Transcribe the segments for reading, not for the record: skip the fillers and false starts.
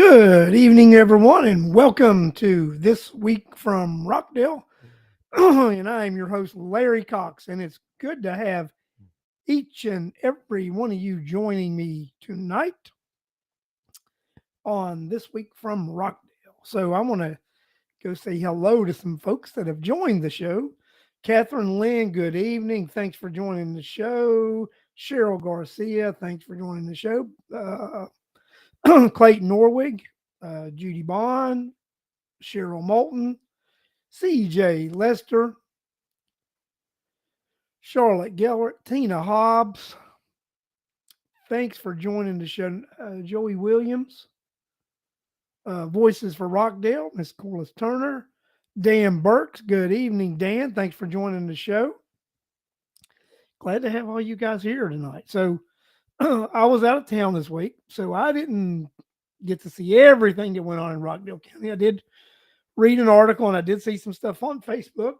Good evening, everyone, and welcome to This Week from Rockdale. And I am your host, Larry Cox, and it's good to have each and every one of you joining me tonight on This Week from Rockdale. So I want to go say hello to some folks that have joined the show. Catherine Lynn, good evening. Thanks for joining the show. Cheryl Garcia, thanks for joining the show. Clayton Norwig, Judy Bond, Cheryl Moulton, CJ Lester, Charlotte Gellert, Tina Hobbs. Thanks for joining the show. Joey Williams, Voices for Rockdale, Miss Corliss Turner, Dan Burks. Good evening, Dan. Thanks for joining the show. Glad to have all you guys here tonight. So, I was out of town this week, so I didn't get to see everything that went on in Rockdale County. I did read an article and I did see some stuff on Facebook.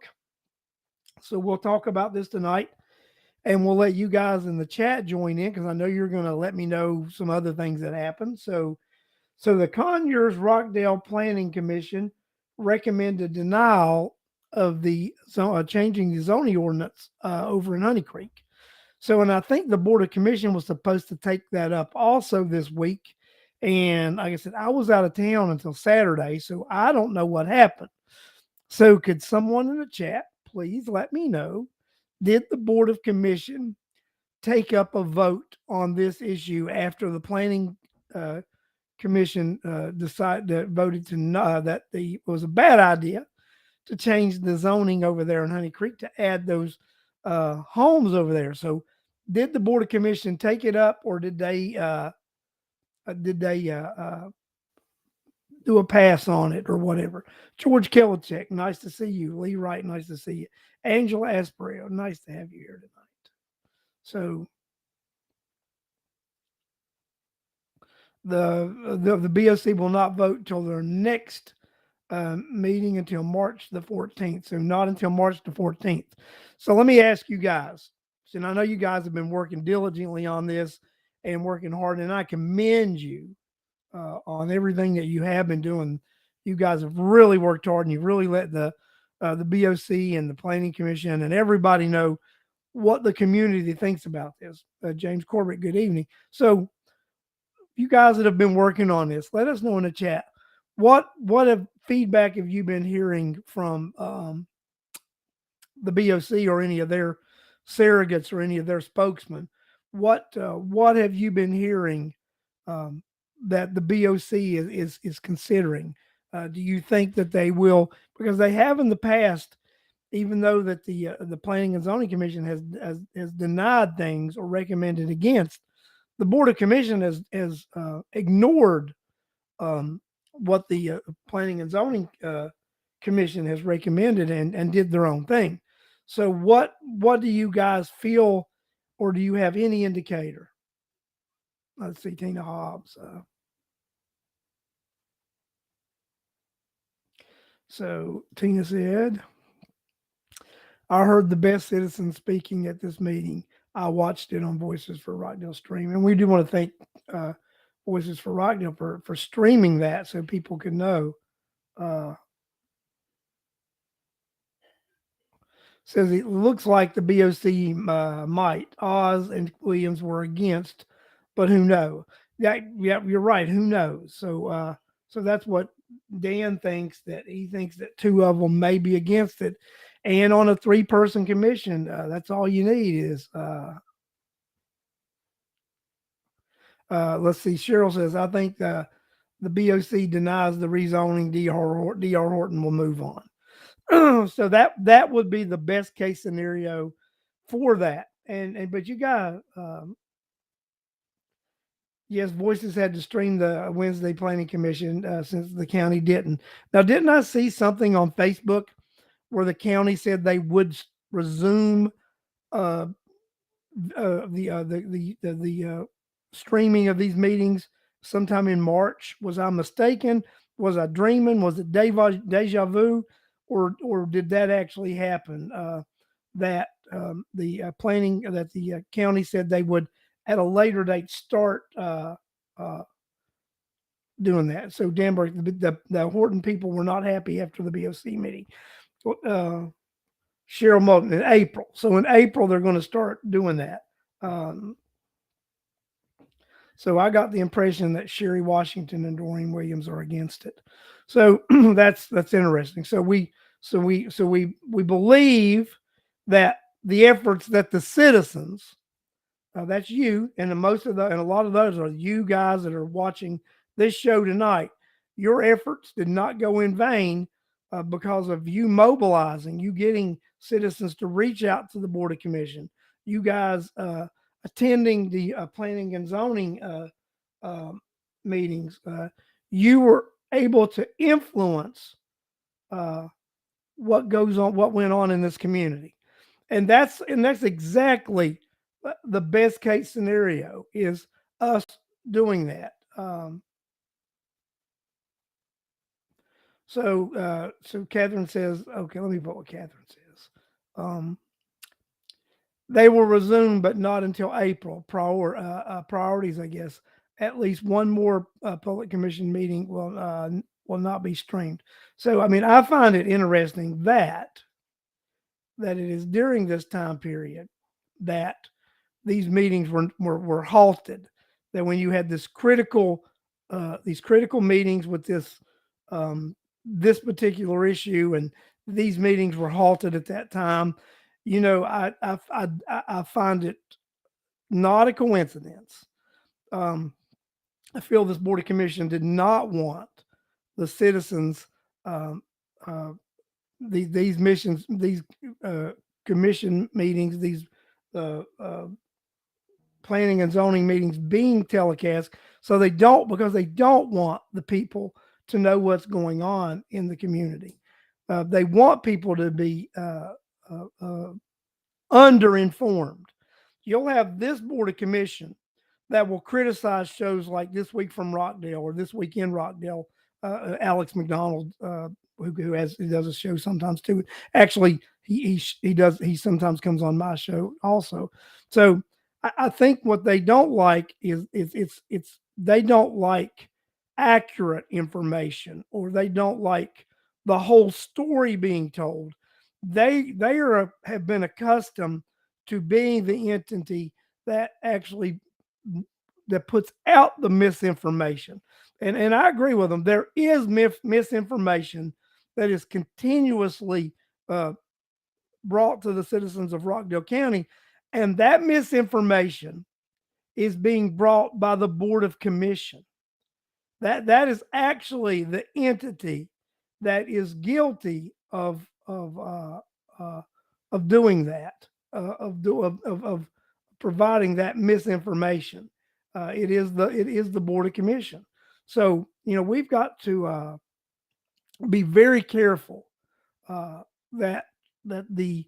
So we'll talk about this tonight and we'll let you guys in the chat join in because I know you're going to let me know some other things that happened. So the Conyers Rockdale Planning Commission recommended denial of the changing the zoning ordinance over in Honey Creek. So, and I think the Board of Commission was supposed to take that up also this week. And like I said, I was out of town until Saturday, so I don't know what happened. So, could someone in the chat please let me know? Did the Board of Commission take up a vote on this issue after the Planning Commission decided that voted to that it was a bad idea to change the zoning over there in Honey Creek to add those homes over there? So, did the Board of Commission take it up, or did they do a pass on it or whatever? George Kelichek, nice to see you. Lee Wright, nice to see you. Angela Aspreo, nice to have you here tonight. So the BOC will not vote until their next meeting until March the 14th. So not until March the 14th. So let me ask you guys. And I know you guys have been working diligently on this and working hard, and I commend you on everything that you have been doing. You guys have really worked hard, and you've really let the BOC and the Planning Commission and everybody know what the community thinks about this. James Corbett, good evening. So, you guys that have been working on this, let us know in the chat. What feedback have you been hearing from the BOC or any of their surrogates or any of their spokesmen? What have you been hearing that the BOC is considering? Do you think that they will? Because they have in the past, even though that the Planning and Zoning Commission has denied things or recommended against, the Board of Commission has ignored what the Planning and Zoning Commission has recommended and did their own thing. So what do you guys feel, or do you have any indicator? Let's see, Tina Hobbs. So Tina said, I heard the best citizen speaking at this meeting. I watched it on Voices for Rockdale stream. And we do want to thank Voices for Rockdale for streaming that so people can know. Says it looks like the BOC might. Oz and Williams were against, but who knows? Yeah, you're right. Who knows? So that's what Dan thinks, that he thinks that two of them may be against it. And on a 3-person commission, that's all you need is. Let's see. Cheryl says, I think the BOC denies the rezoning. DR Horton will move on. So that would be the best case scenario for that. But you got yes, Voices had to stream the Wednesday Planning Commission since the county didn't. Now, didn't I see something on Facebook where the county said they would resume the streaming of these meetings sometime in March? Was I mistaken? Was I dreaming? Was it deja vu, or did that actually happen? That the planning that the county said they would at a later date start doing that. So Danbury, the Horton people were not happy after the BOC meeting. Uh, Cheryl Moulton in April. So in April they're going to start doing that. Um, so I got the impression that Sherry Washington and Doreen Williams are against it. So that's interesting. So we believe that the efforts that the citizens, that's you, and a lot of those are you guys that are watching this show tonight. Your efforts did not go in vain because of you mobilizing, you getting citizens to reach out to the Board of Commission, you guys attending the planning and zoning uh, meetings. You were able to influence uh, what went on in this community, and that's exactly the best case scenario is us doing that. So Catherine says, okay, let me put what Catherine says. Um, they will resume, but not until April. Priorities, I guess. At least one more public commission meeting will not be streamed. So, I mean, I find it interesting that it is during this time period that these meetings were halted. That when you had these critical meetings with this particular issue, and these meetings were halted at that time. I find it not a coincidence. Um, I feel this board of commission did not want the citizens, um, uh, these missions, these uh, commission meetings, these uh, uh, planning and zoning meetings being telecast. So because they don't want the people to know what's going on in the community. They want people to be underinformed. You'll have this board of commission that will criticize shows like This Week from Rockdale or This Week in Rockdale. Alex McDonald, who does a show sometimes too. Actually, he sometimes comes on my show also. So I think what they don't like is it's they don't like accurate information, or they don't like the whole story being told. Have been accustomed to being the entity that actually that puts out the misinformation. And I agree with them. There is misinformation that is continuously uh, brought to the citizens of Rockdale County, and that misinformation is being brought by the Board of Commission. That is actually the entity that is guilty uh, of doing that, of providing that misinformation. It is the Board of Commission. So we've got to be very careful uh, that the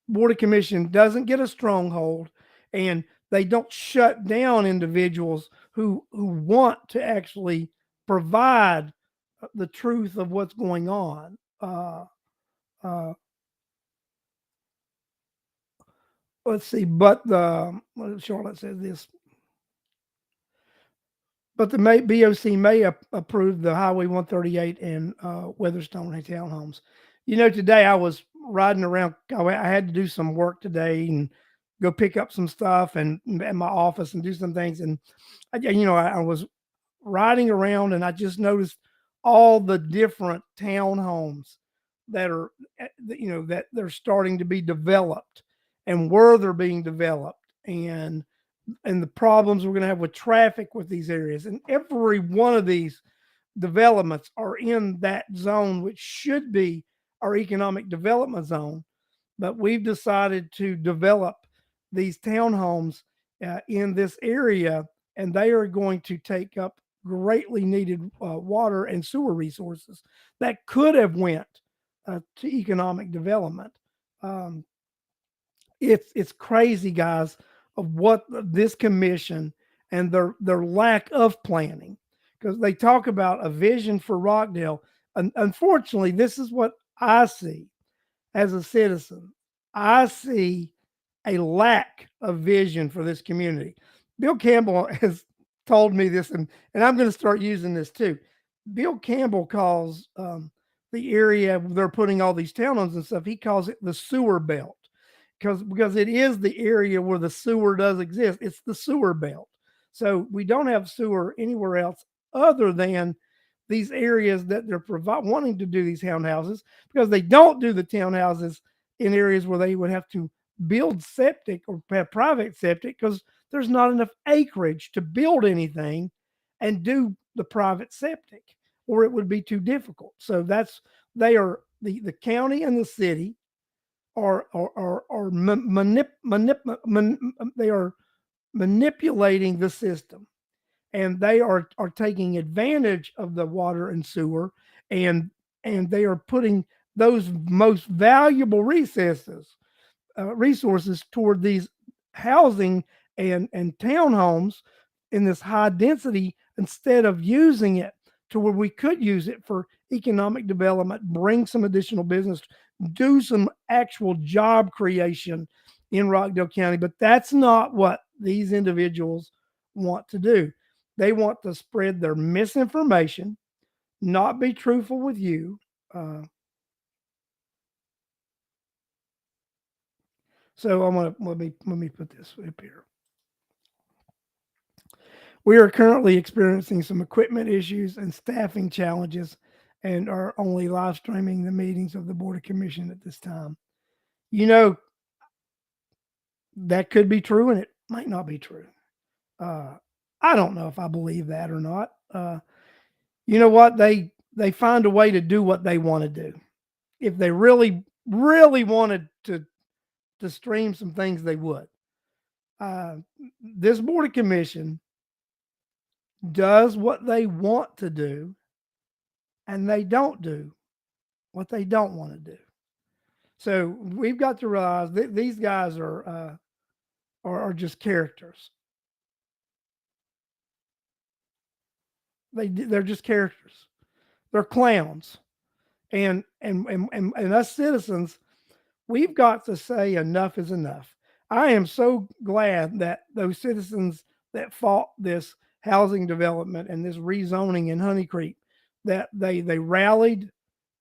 Board of Commission doesn't get a stronghold, and they don't shut down individuals who want to actually provide the truth of what's going on. Uh, let's see, but Charlotte says this. But the BOC may approve the Highway 138 and Weatherstone townhomes. Today I was riding around. I had to do some work today and go pick up some stuff and at my office and do some things. And I was riding around and I just noticed all the different townhomes that are, that they're starting to be developed and where they're being developed, and the problems we're going to have with traffic with these areas. And every one of these developments are in that zone, which should be our economic development zone. But we've decided to develop these townhomes in this area, and they are going to take up greatly needed water and sewer resources that could have went to economic development. Um, it's crazy, guys, of what this commission and their lack of planning, because they talk about a vision for Rockdale. And unfortunately, this is what I see as a citizen. I see a lack of vision for this community. Bill Campbell has told me this, and I'm going to start using this too. Bill Campbell calls the area they're putting all these townhomes and stuff. He calls it the sewer belt because it is the area where the sewer does exist. It's the sewer belt. So we don't have sewer anywhere else other than these areas that they're wanting to do these townhouses, because they don't do the townhouses in areas where they would have to build septic or have private septic because there's not enough acreage to build anything and do the private septic, or it would be too difficult. So that's they are the county and the city are they are manipulating the system, and they are taking advantage of the water and sewer, and they are putting those most valuable resources toward these housing and townhomes in this high density, instead of using it to where we could use it for economic development, bring some additional business, do some actual job creation in Rockdale County. But that's not what these individuals want to do. They want to spread their misinformation, not be truthful with you. So I'm gonna let me put this up here. We are currently experiencing some equipment issues and staffing challenges, and are only live streaming the meetings of the Board of Commission at this time. You know, that could be true, and it might not be true. Uh, I don't know if I believe that or not. You know what? They find a way to do what they want to do. If they really wanted to stream some things, they would. This Board of Commission does what they want to do, and they don't do what they don't want to do. So we've got to realize that these guys are just characters. They're just characters. They're clowns, and us citizens, we've got to say enough is enough. I am so glad that those citizens that fought this housing development and this rezoning in Honey Creek, that they rallied,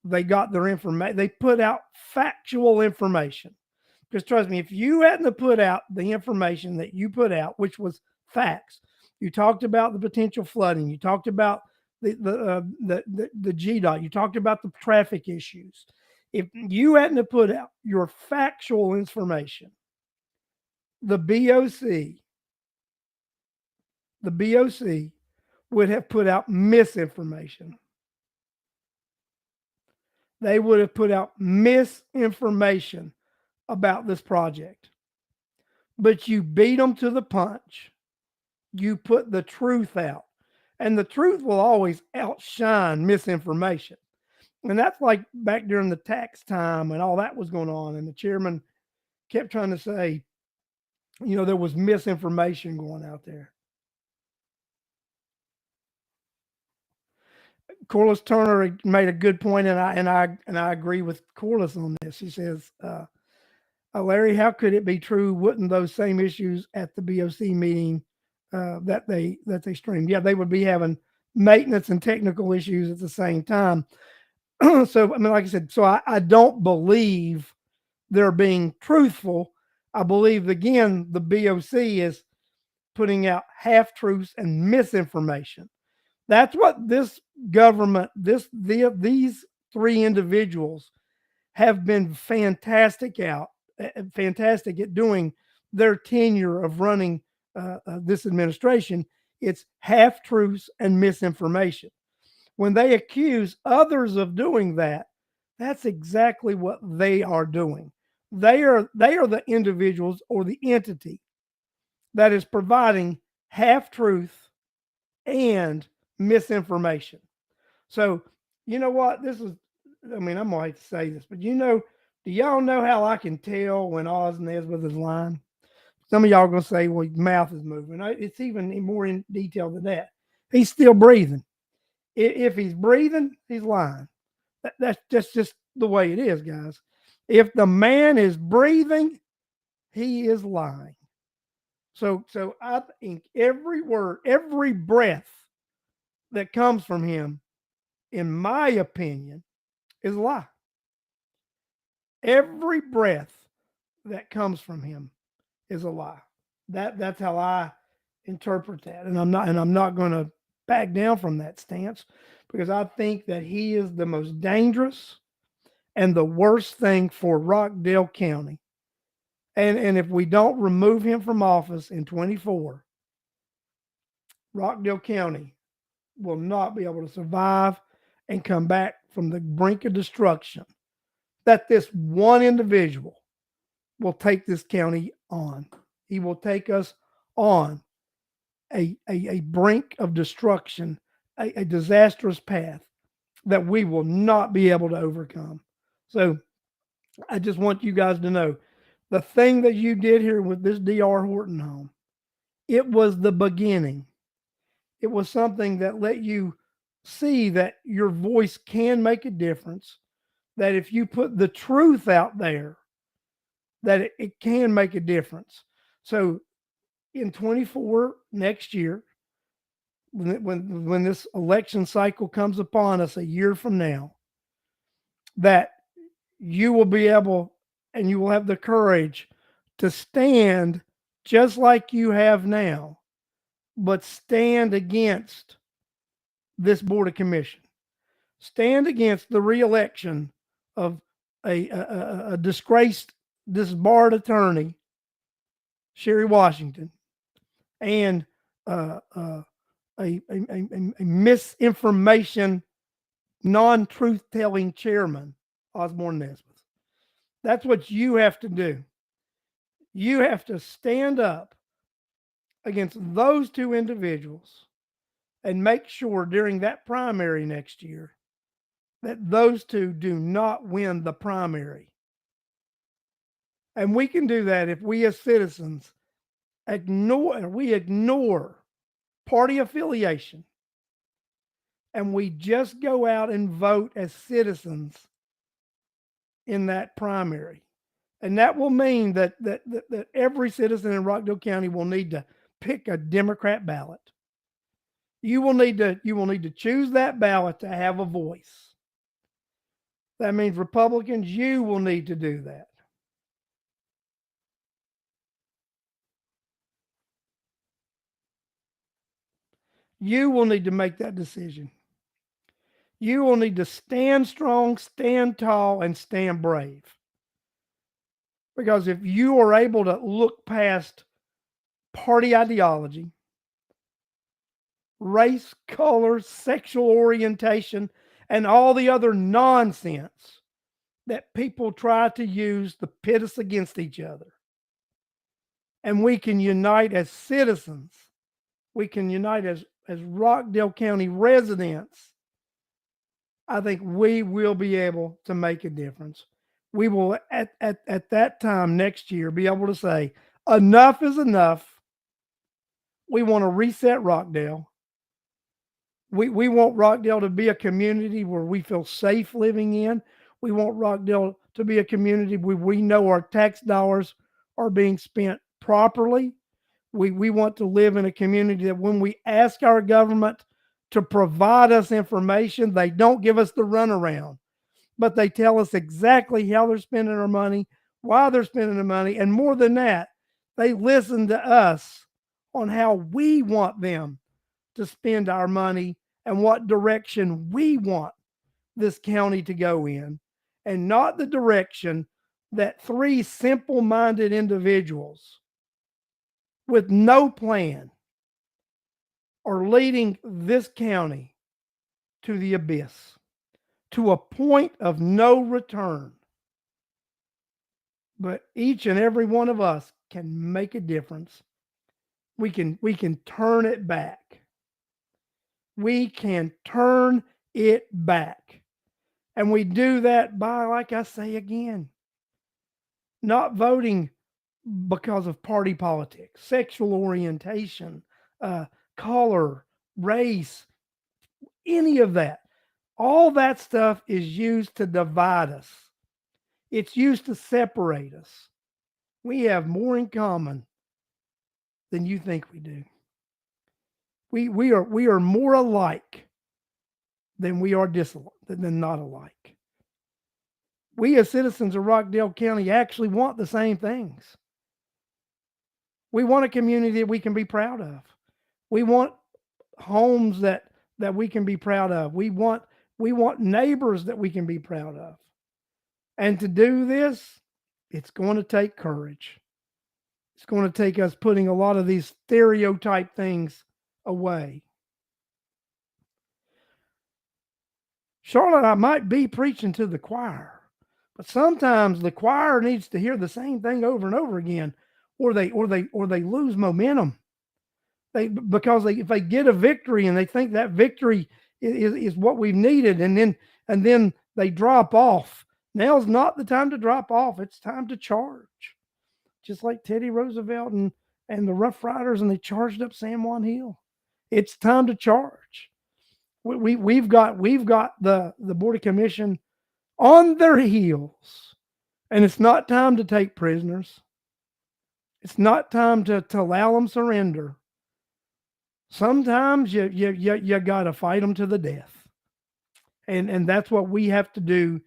they got their information, they put out factual information. Because trust me, if you hadn't put out the information that you put out, which was facts, you talked about the potential flooding, you talked about the GDOT, you talked about the traffic issues. If you hadn't put out your factual information, the BOC would have put out misinformation. They would have put out misinformation about this project. But you beat them to the punch. You put the truth out. And the truth will always outshine misinformation. And that's like back during the tax time and all that was going on. And the chairman kept trying to say, there was misinformation going out there. Corliss Turner made a good point, and I agree with Corliss on this. She says, Larry, how could it be true? Wouldn't those same issues at the BOC meeting that they streamed? Yeah, they would be having maintenance and technical issues at the same time. So, I mean, like I said, so I don't believe they're being truthful. I believe, again, the BOC is putting out half truths and misinformation. That's what this government, these three individuals have been fantastic at doing their tenure of running this administration. It's half truths and misinformation. When they accuse others of doing that, that's exactly what they are doing. They are the individuals or the entity that is providing half truth and misinformation. So, you know what? I'm going to have to say this, but do y'all know how I can tell when Oz Nesbitt is lying? Some of y'all are going to say, well, his mouth is moving. It's even more in detail than that. He's still breathing. If he's breathing, he's lying. That's just the way it is, guys. If the man is breathing, he is lying. So I think every word, every breath that comes from him, in my opinion, is a lie. Every breath that comes from him is a lie. That's how I interpret that. And I'm not going to back down from that stance because I think that he is the most dangerous and the worst thing for Rockdale County. And if we don't remove him from office in 24, Rockdale County will not be able to survive and come back from the brink of destruction that this one individual will take this county on. He will take us on a brink of destruction, a disastrous path that we will not be able to overcome. So I just want you guys to know the thing that you did here with this D.R. Horton home, it was the beginning. It was something that let you see that your voice can make a difference, that if you put the truth out there, that it can make a difference. So in 24 next year, when this election cycle comes upon us a year from now, that you will be able and you will have the courage to stand just like you have now, but stand against this board of commission. Stand against the reelection of a disgraced, disbarred attorney, Sherry Washington, and a misinformation, non-truth telling chairman, Osborne Nesbitt. That's what you have to do. You have to stand up against those two individuals and make sure during that primary next year that those two do not win the primary. And we can do that if we as citizens ignore party affiliation and we just go out and vote as citizens in that primary. And that will mean that every citizen in Rockdale County will need to pick a Democrat ballot. You will need to choose that ballot to have a voice. That means Republicans, you will need to do that. You will need to make that decision. You will need to stand strong, stand tall, and stand brave. Because if you are able to look past party ideology, race, color, sexual orientation, and all the other nonsense that people try to use to pit us against each other, and we can unite as citizens, we can unite as Rockdale County residents, I think we will be able to make a difference. We will at that time next year be able to say enough is enough. We want to reset Rockdale. We want Rockdale to be a community where we feel safe living in. We want Rockdale to be a community where we know our tax dollars are being spent properly. We want to live in a community that when we ask our government to provide us information, they don't give us the runaround, but they tell us exactly how they're spending our money, why they're spending the money, and more than that, they listen to us on how we want them to spend our money and what direction we want this county to go in, and not the direction that three simple minded individuals with no plan are leading this county to the abyss, to a point of no return. But each and every one of us can make a difference. We can turn it back. We can turn it back. And we do that by, like I say again, not voting because of party politics, sexual orientation, color, race, any of that. All that stuff is used to divide us. It's used to separate us. We have more in common than you think we do. We are more alike than we are than not alike. We as citizens of Rockdale County actually want the same things. We want a community that we can be proud of. We want homes that we can be proud of. We want neighbors that we can be proud of. And to do this, it's going to take courage. It's going to take us putting a lot of these stereotype things away. Charlotte, I might be preaching to the choir, but sometimes the choir needs to hear the same thing over and over again, or they lose momentum. Because if they get a victory and they think that victory is what we've needed, and then they drop off. Now's not the time to drop off. It's time to charge. Just like Teddy Roosevelt and the Rough Riders, and they charged up San Juan Hill. It's time to charge. We've got the Board of Commission on their heels, and it's not time to take prisoners. It's not time to allow them surrender. Sometimes you got to fight them to the death, and that's what we have to do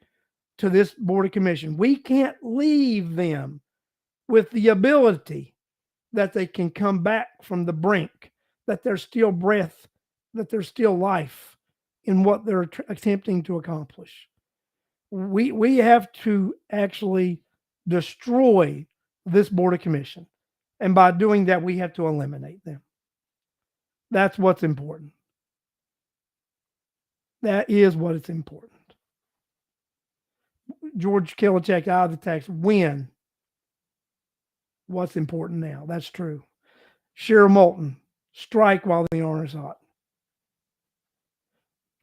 to this Board of Commission. We can't leave them with the ability that they can come back from the brink, that there's still breath, that there's still life in what they're attempting to accomplish. We have to actually destroy this Board of Commission. And by doing that, we have to eliminate them. That's what's important. That is what is important. George Killichek out of the text, win. What's important now? That's true. Cheryl Moulton, strike while the iron is hot.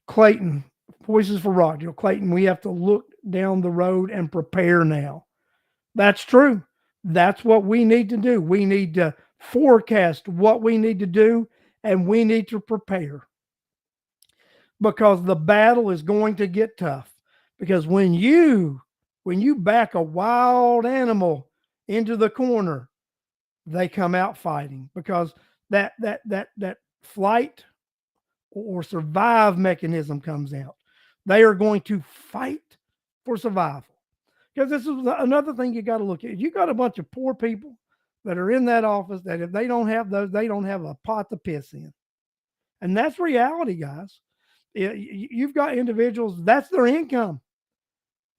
Clayton, Voices for Rockdale. Clayton, we have to look down the road and prepare now. That's true. That's what we need to do. We need to forecast what we need to do, and we need to prepare. Because the battle is going to get tough. Because when you back a wild animal into the corner, they come out fighting, because that flight or survive mechanism comes out. They are going to fight for survival. Because this is another thing you got to look at. You got a bunch of poor people that are in that office that if they don't have those, they don't have a pot to piss in. And that's reality, guys. You've got individuals, that's their income.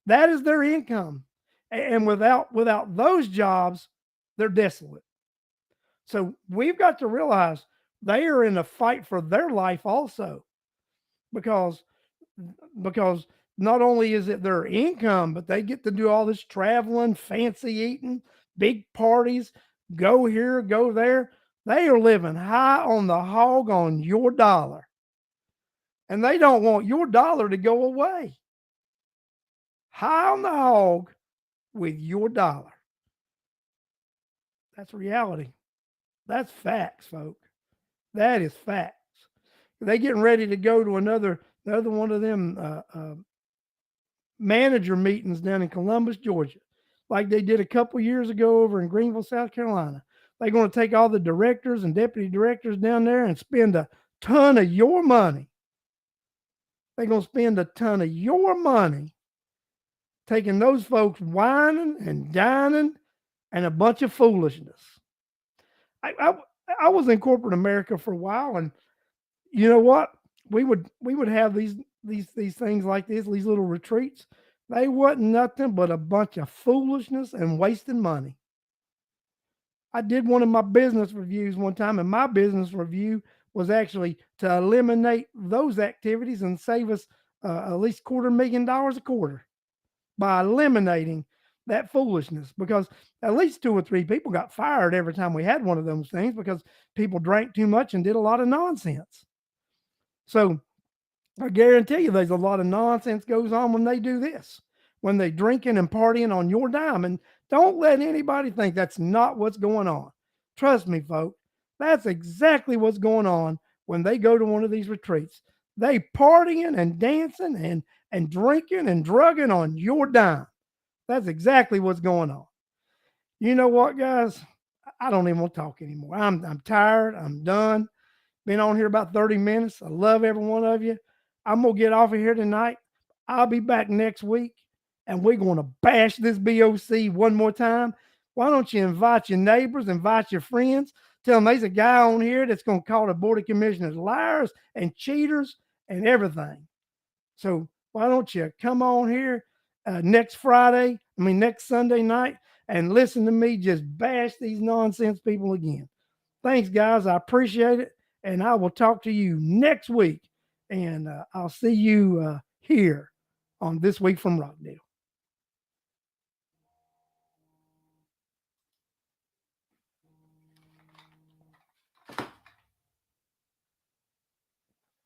That is their income. And without those jobs, they're desolate. So we've got to realize they are in a fight for their life also, because not only is it their income, but they get to do all this traveling, fancy eating, big parties, go here, go there. They are living high on the hog on your dollar. And they don't want your dollar to go away. High on the hog with your dollar. That's reality. That's facts, folks. That is facts. They getting ready to go to another one of them manager meetings down in Columbus, Georgia, like they did a couple years ago over in Greenville, South Carolina. They're going to take all the directors and deputy directors down there and spend a ton of your money. They're going to spend a ton of your money taking those folks whining and dining and a bunch of foolishness. I was in corporate America for a while, and you know what? We would have these things like this, these little retreats. They wasn't nothing but a bunch of foolishness and wasting money. I did one of my business reviews one time, and my business review was actually to eliminate those activities and save us at least $250,000 a quarter by eliminating that foolishness, because at least 2 or 3 people got fired every time we had one of those things, because people drank too much and did a lot of nonsense. So I guarantee you there's a lot of nonsense goes on when they do this, when they drinking and partying on your dime. And don't let anybody think that's not what's going on. Trust me, folks, that's exactly what's going on when they go to one of these retreats. They partying and dancing and drinking and drugging on your dime. That's exactly what's going on. You know what, guys? I don't even want to talk anymore. I'm tired. I'm done. Been on here about 30 minutes. I love every one of you. I'm going to get off of here tonight. I'll be back next week and we're going to bash this BOC one more time. Why don't you invite your neighbors, invite your friends, tell them there's a guy on here that's going to call the Board of Commissioners liars and cheaters and everything. So why don't you come on here next Sunday night and listen to me just bash these nonsense people again. Thanks, guys. I appreciate it. And I will talk to you next week. And I'll see you here on This Week from Rockdale.